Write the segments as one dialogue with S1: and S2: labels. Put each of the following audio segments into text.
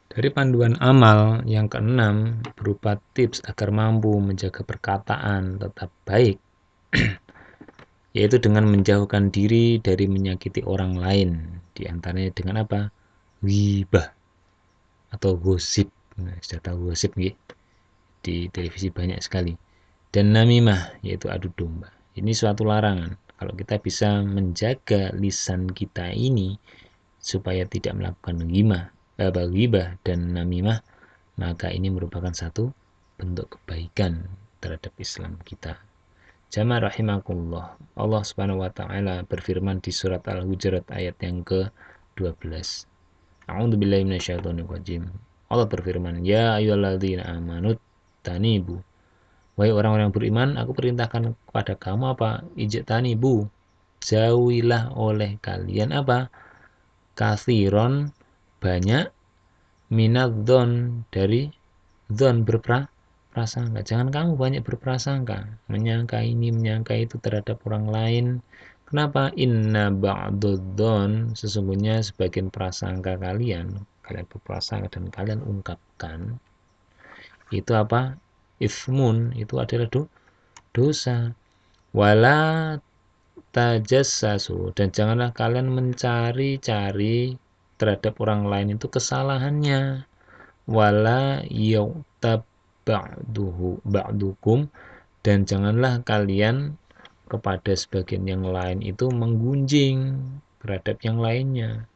S1: Dari panduan amal yang keenam berupa tips agar mampu menjaga perkataan tetap baik, yaitu dengan menjauhkan diri dari menyakiti orang lain, diantaranya dengan apa? Ghibah atau gosip. Nah, sudah tahu gosip nggih? Di televisi banyak sekali. Dan namimah, yaitu adu domba. Ini suatu larangan. Kalau kita bisa menjaga lisan kita ini supaya tidak melakukan ghibah dan namimah, maka ini merupakan satu bentuk kebaikan terhadap Islam kita. Jamaah rahimakumullah. Allah Subhanahu wa taala berfirman di surat Al-Hujurat ayat yang ke-12. A'udzubillahi minasyaitonirrajim. Allah berfirman, "Ya ayyuhalladzina amanu tanibu." Wahai orang-orang yang beriman, aku perintahkan kepada kamu apa? Ijtanibu. Jauhilah oleh kalian apa? Kathiron, banyak, minadzon, dari zon, berprasangka. Jangan kamu banyak berprasangka, menyangka ini menyangka itu terhadap orang lain. Kenapa? Inna ba'dudzon, sesungguhnya sebagian prasangka kalian berprasangka dan kalian ungkapkan itu apa? Ismun, itu adalah dosa. Wala tajassasu, dan janganlah kalian mencari-cari terhadap orang lain itu kesalahannya. Wala yu'tab ba'dukum, dan janganlah kalian kepada sebagian yang lain itu menggunjing terhadap yang lainnya.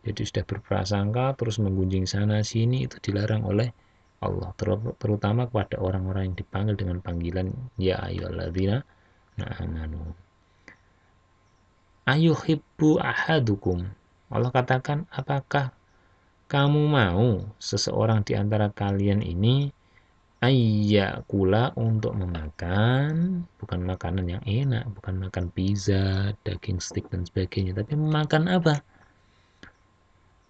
S1: Jadi sudah berprasangka terus menggunjing sana sini, itu dilarang oleh Allah, terutama kepada orang-orang yang dipanggil dengan panggilan ya ayyuhalladzina amanu. Ayuhibbu ahadukum, Allah katakan, apakah kamu mau seseorang di antara kalian ini ayyakula, untuk memakan, bukan makanan yang enak, bukan makan pizza, daging steak dan sebagainya, tapi memakan apa?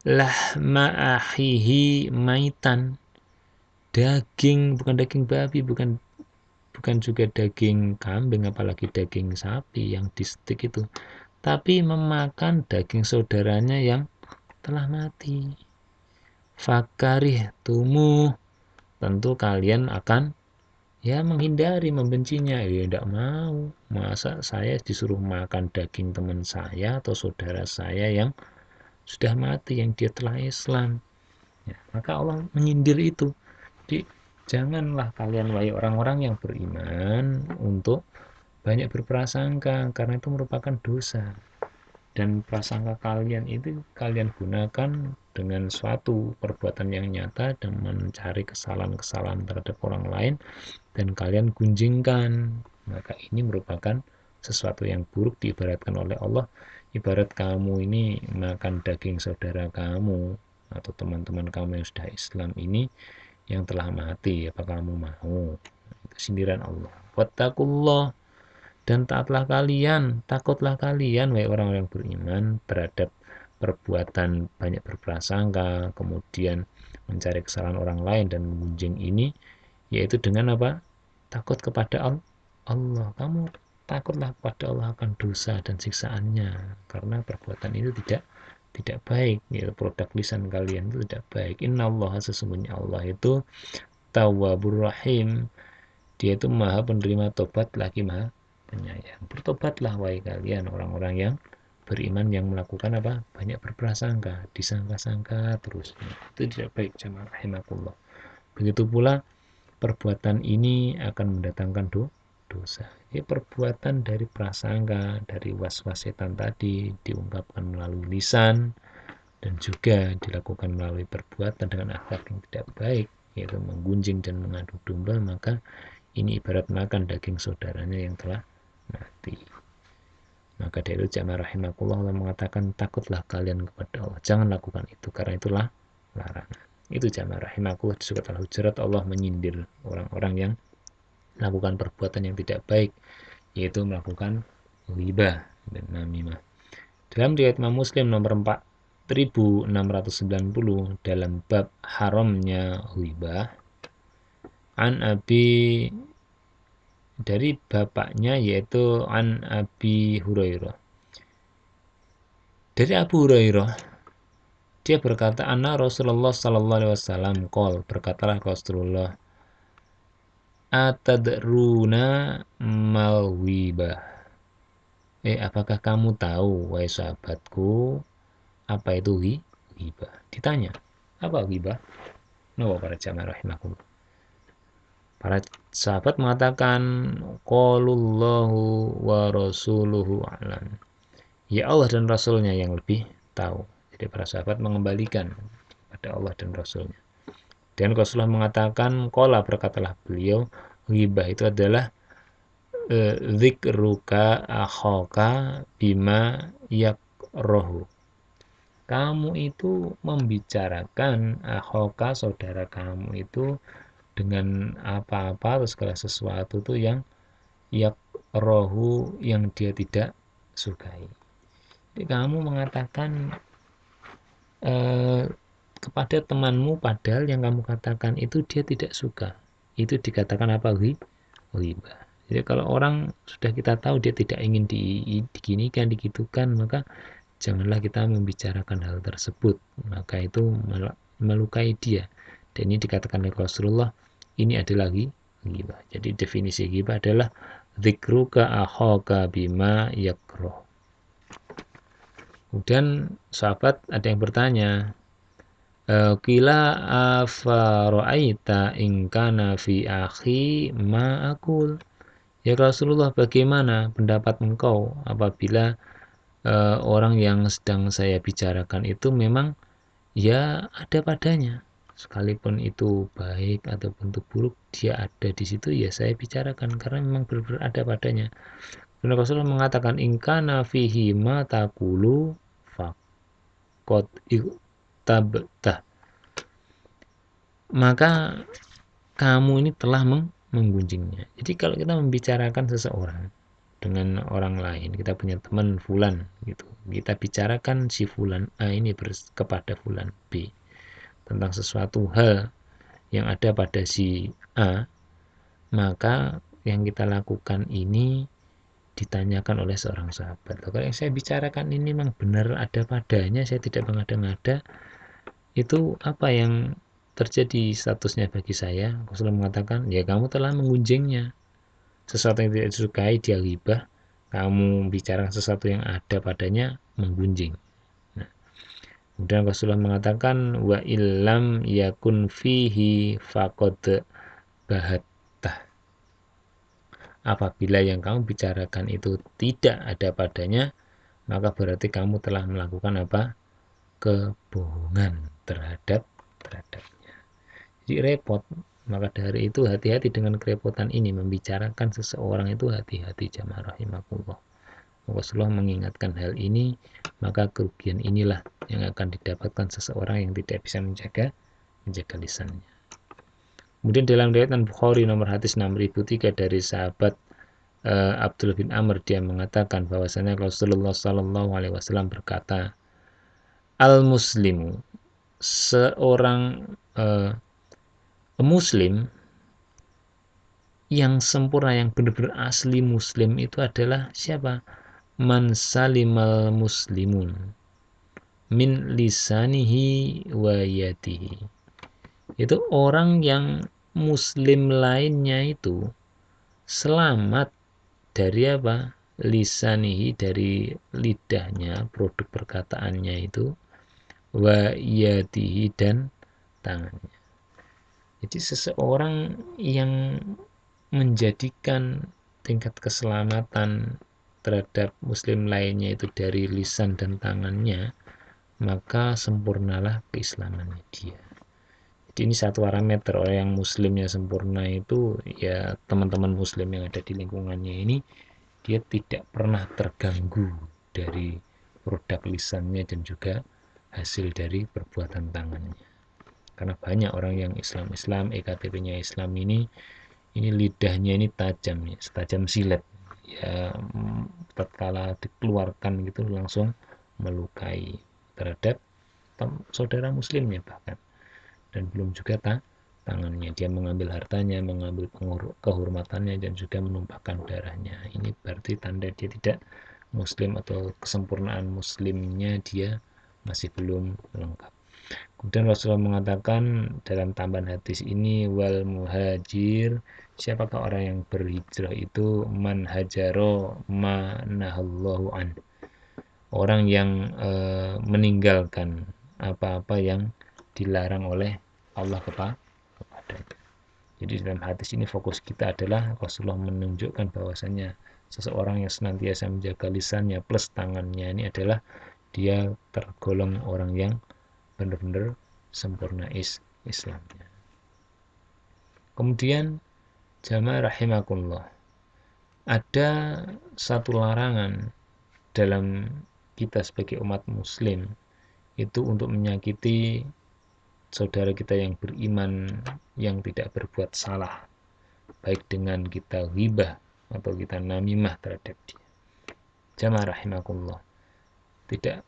S1: Lahma ahihi maitan, daging, bukan daging babi, bukan juga daging kambing, apalagi daging sapi yang di steak itu, tapi memakan daging saudaranya yang telah mati. Fakarih tumu, tentu kalian akan menghindari, membencinya. Ya tidak mau, masa saya disuruh makan daging teman saya atau saudara saya yang sudah mati, yang dia telah Islam. Maka Allah menyindir itu. Jadi janganlah kalian, wahai orang-orang yang beriman, untuk banyak berprasangka, karena itu merupakan dosa. Dan prasangka kalian itu kalian gunakan dengan suatu perbuatan yang nyata dan mencari kesalahan-kesalahan terhadap orang lain, dan kalian gunjingkan, maka ini merupakan sesuatu yang buruk. Diibaratkan oleh Allah, ibarat kamu ini makan daging saudara kamu atau teman-teman kamu yang sudah Islam ini yang telah mati, apa kamu mau? Itu sindiran Allah. Wattaqullah, dan takutlah kalian, wahai orang-orang beriman, terhadap perbuatan banyak berprasangka, kemudian mencari kesalahan orang lain dan mengunjing ini, yaitu dengan apa? Takut kepada Allah. Kamu takutlah kepada Allah akan dosa dan siksaannya, karena perbuatan itu tidak baik, yaitu produk lisan kalian itu tidak baik. Innallaha, sesungguhnya Allah itu tawwabur rahim, dia itu maha penerima tobat lagi maha penyayang. Bertobatlah wahai kalian orang-orang yang beriman, yang melakukan apa? Banyak berprasangka, disangka-sangka terus. Itu tidak baik, jemaah rahimakumullah. Begitu pula perbuatan ini akan mendatangkan dosa. Ini perbuatan dari prasangka, dari was-was setan tadi, diungkapkan melalui lisan dan juga dilakukan melalui perbuatan dengan akhlak yang tidak baik, yaitu menggunjing dan mengadu domba, maka ini ibarat makan daging saudaranya yang telah mati. Maka dari itu jamaah rahimakumullah, Allah mengatakan takutlah kalian kepada Allah, jangan lakukan itu, karena itulah larangan. Itu jamaah rahimakumullah, di surat Al-Hujurat Allah menyindir orang-orang yang melakukan perbuatan yang tidak baik, yaitu melakukan ghibah dan namimah. Dalam riwayat Imam Muslim nomor 4690 dalam bab haramnya ghibah, an Abi, dari bapaknya, yaitu an Abi Hurairah, dari Abu Hurairah, Dia berkata, anna Rasulullah sallallahu alaihi wasallam qol, berkatalah Rasulullah, atadruna mal ghibah. Apakah kamu tahu, wahai sahabatku, apa itu ghibah? Ditanya, apa ghibah? Nah, para jamaah rahimakumullah. Para sahabat mengatakan, qalullahu wa rasuluhu a'lam. Ya Allah dan Rasulnya yang lebih tahu. Jadi para sahabat mengembalikan pada Allah dan Rasulnya. Dan Rasulullah mengatakan, qala, berkatalah beliau, ghibah itu adalah zikruka akhaka bima yakrohu. Kamu itu membicarakan akhaka, saudara kamu itu, dengan apa-apa atau segala sesuatu itu yang yakrohu, yang dia tidak sukai. Jadi kamu mengatakan kepada temanmu padahal yang kamu katakan itu dia tidak suka. Itu dikatakan apa? Ghibah. Jadi kalau orang sudah kita tahu dia tidak ingin diginikan, digitukan, maka janganlah kita membicarakan hal tersebut. Maka itu melukai dia. Dan ini dikatakan oleh Rasulullah, ini adalah ghibah. Jadi definisi ghibah adalah dzikruka akhaka bima yakroh. Kemudian sahabat ada yang bertanya, Qila afara'aita in kana fi akhi ma aqul. Ya Rasulullah, bagaimana pendapat engkau apabila orang yang sedang saya bicarakan itu memang ya ada padanya, sekalipun itu baik ataupun itu buruk, dia ada di situ, ya saya bicarakan karena memang benar-benar ada padanya. Dan Rasulullah mengatakan, in kana fihi ma taqulu faqad tabtah, maka kamu ini telah menggunjingnya. Jadi kalau kita membicarakan seseorang dengan orang lain, kita punya teman fulan gitu, kita bicarakan si fulan A ini kepada fulan B tentang sesuatu hal yang ada pada si A, maka yang kita lakukan ini ditanyakan oleh seorang sahabat. Kalau yang saya bicarakan ini memang benar ada padanya, saya tidak mengada-ngada, itu apa yang terjadi statusnya bagi saya? Rasulullah mengatakan, ya kamu telah menggunjingnya. Sesuatu yang tidak disukai dia ghibah, kamu bicara sesuatu yang ada padanya, menggunjing. Nah, kemudian Rasulullah mengatakan, wa illam yakun fihi faqad bahattah. Apabila yang kamu bicarakan itu tidak ada padanya, maka berarti kamu telah melakukan apa? Kebohongan terhadapnya. Jadi repot. Maka dari itu hati-hati dengan kerepotan ini, membicarakan seseorang itu hati-hati, jamaah rahimakumullah. Rasulullah mengingatkan hal ini, maka kerugian inilah yang akan didapatkan seseorang yang tidak bisa menjaga lisannya. Kemudian dalam riwayat Bukhari nomor hadis 6003 dari sahabat Abdullah bin Amr, dia mengatakan bahwasanya Rasulullah Shallallahu Alaihi Wasallam berkata, al muslimu, seorang muslim yang sempurna, yang benar-benar asli muslim itu adalah siapa? Man salimal muslimun min lisanihi wa yadihi. Itu orang yang muslim lainnya itu selamat dari apa? Lisanihi, dari lidahnya, produk perkataannya itu, wa yadihi, dan tangannya. Jadi seseorang yang menjadikan tingkat keselamatan terhadap muslim lainnya itu dari lisan dan tangannya, maka sempurnalah keislamannya dia. Jadi ini satu parameter, orang yang muslimnya sempurna itu ya teman-teman muslim yang ada di lingkungannya ini, dia tidak pernah terganggu dari produk lisannya dan juga hasil dari perbuatan tangannya. Karena banyak orang yang Islam, EKTP-nya Islam ini lidahnya ini tajam ya, setajam silet ya, tatkala dikeluarkan gitu langsung melukai terhadap saudara muslimnya bahkan, dan belum juga tangannya, dia mengambil hartanya, mengambil kehormatannya, dan juga menumpahkan darahnya. Ini berarti tanda dia tidak muslim, atau kesempurnaan muslimnya dia masih belum lengkap. Kemudian Rasulullah mengatakan dalam tambahan hadis ini, wal muhajir, siapakah orang yang berhijrah itu, man hajaro manahallahu an, orang yang meninggalkan apa-apa yang dilarang oleh Allah kepadanya. Jadi dalam hadis ini fokus kita adalah Rasulullah menunjukkan bahwasanya seseorang yang senantiasa menjaga lisannya plus tangannya ini adalah dia tergolong orang yang benar-benar sempurna Islamnya. Kemudian jamaah rahimakumullah, ada satu larangan dalam kita sebagai umat muslim itu untuk menyakiti saudara kita yang beriman yang tidak berbuat salah, baik dengan kita ghibah atau kita namimah terhadap dia. Jamaah rahimakumullah, tidak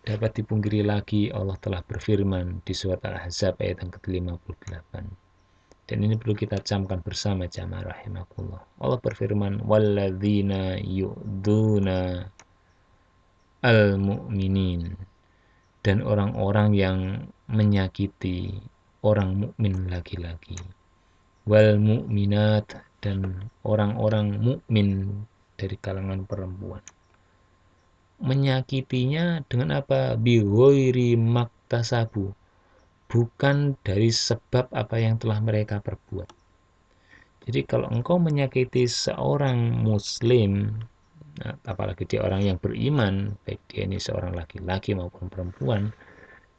S1: dapat dipungkiri lagi Allah telah berfirman di surat Al-Ahzab ayat yang ke-58. Dan ini perlu kita camkan bersama jamaah rahimakumullah. Allah berfirman, walladzina yu'duna al-mu'minin, dan orang-orang yang menyakiti orang mukmin laki-laki, wal mu'minat, dan orang-orang mukmin dari kalangan perempuan. Menyakitinya dengan apa? Bighairi maktasabu, bukan dari sebab apa yang telah mereka perbuat. Jadi kalau engkau menyakiti seorang muslim, apalagi dia orang yang beriman, baik dia ini seorang laki-laki maupun perempuan,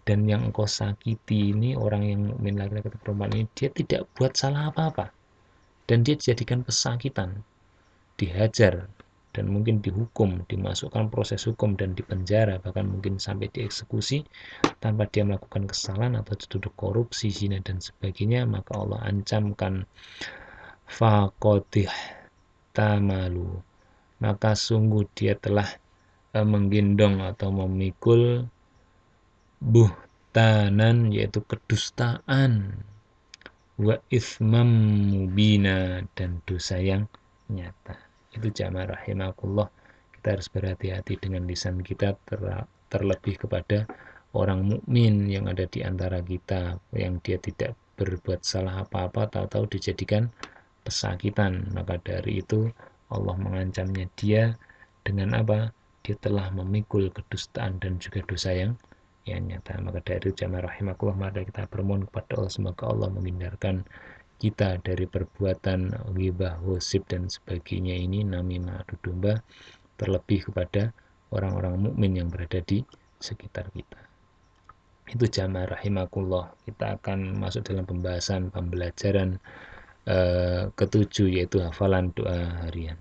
S1: dan yang engkau sakiti ini orang yang mukmin laki-laki atau perempuan ini, dia tidak buat salah apa-apa, dan dia dijadikan pesakitan, dihajar, dan mungkin dihukum, dimasukkan proses hukum dan dipenjara, bahkan mungkin sampai dieksekusi tanpa dia melakukan kesalahan atau dituduh korupsi, zina dan sebagainya, maka Allah ancamkan faqadih tamalu, maka sungguh dia telah menggendong atau memikul buhtanan, yaitu kedustaan, wa ithmam mubina, dan dosa yang nyata. Itu jamaah rahimakumullah, kita harus berhati-hati dengan lisan kita, terlebih kepada orang mukmin yang ada di antara kita yang dia tidak berbuat salah apa-apa, tahu-tahu dijadikan pesakitan. Maka dari itu Allah mengancamnya dia dengan apa? Dia telah memikul kedustaan dan juga dosa yang nyata. Maka dari itu jamaah rahimakumullah, mari kita bermohon kepada Allah semoga Allah menghindarkan kita dari perbuatan ghibah, gosip dan sebagainya ini, namimah, adu domba, terlebih kepada orang-orang mukmin yang berada di sekitar kita. Itu jamaah rahimakumullah. Kita akan masuk dalam pembahasan pembelajaran ketujuh, yaitu hafalan doa harian.